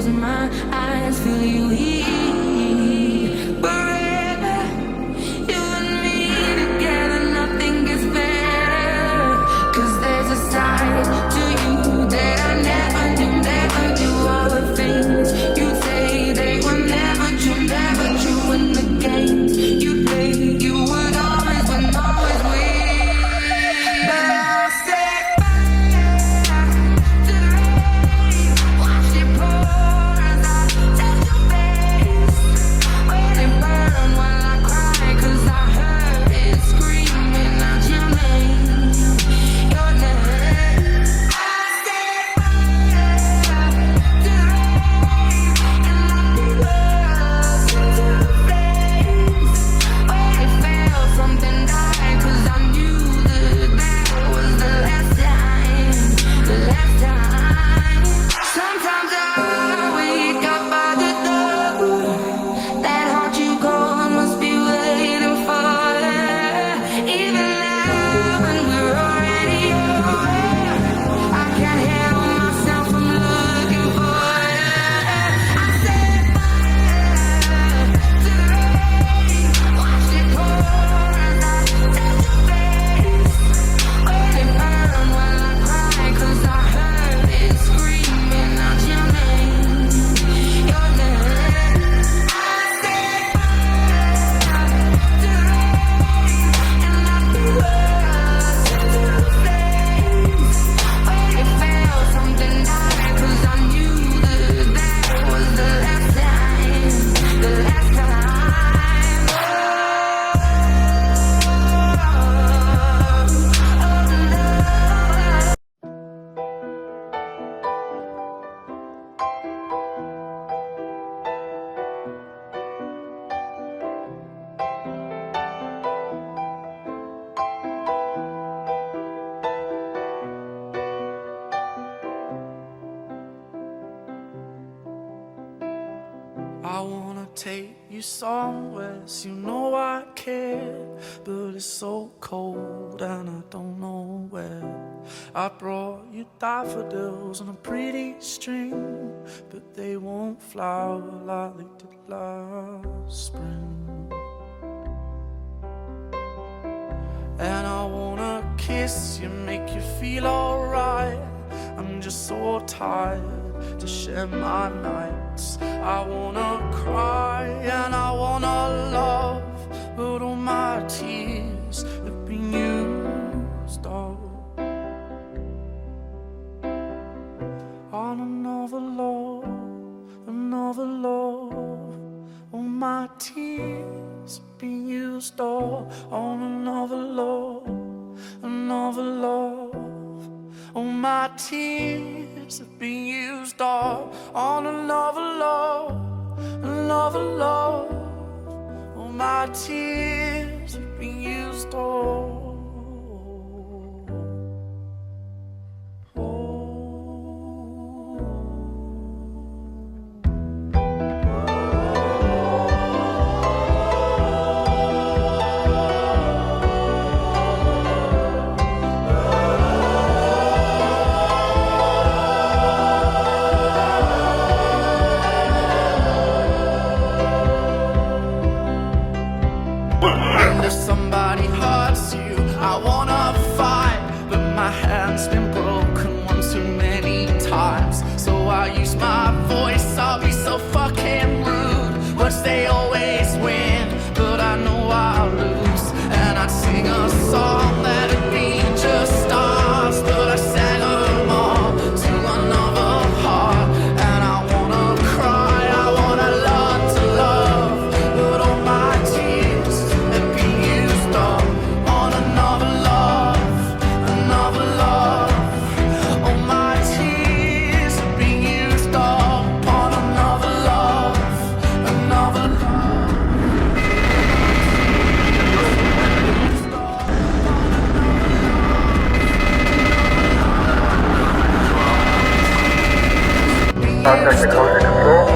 closing my eyes, feel you here forever. You and me together, nothing gets better. 'Cause there's a side to you that I never knew, never do. All the things you say, they were never true, never true. In the games you play, you would always win, always win. But I'll set fire to the rain, watch it pour as I touch your face. Let it burn while I cry, 'cause I heard it screaming out your name, your name. I set fire to the rain, and I blew us into flames. When it felt something died, 'cause I knew that was the last time, the last time. Sometimes I wake up by the door, that heart you called must be waiting for you. Even now when we're already over, I can't help myself from looking for you. I set fire to the rain, watch it pour as I touch your face. Let it burn while I cry, 'cause I heard it screaming out your name, your name. I set fire to the rain, and I blew us into flames. When it felt something died, 'cause I knew that was the last time, the last time. I wanna take you somewhere, so you know I care. But it's so cold and I don't know where. I brought you daffodils on a pretty string, but they won't flower like they did last spring. And I wanna kiss you, make you feel alright. I'm just so tired to share my nights. I wanna cry and I wanna love, but all my tears have been used up on another love, another love. All my tears have been used up on another love, another love. All my tears have been used up on another love, another love. All my tears have been used up. And if somebody hurts you, I wanna fight, but my hand's been broken one too many times. So I use my voice, I'll be so fucking rude. Words they always win, but I know I'll lose. And I'd sing a song that'd be just stars, but I sang them all to another heart. And I wanna cry, I wanna learn to love, but all my tears have been used up on another love, another love. All my tears have been used up on another love, another love. Contact the code to control.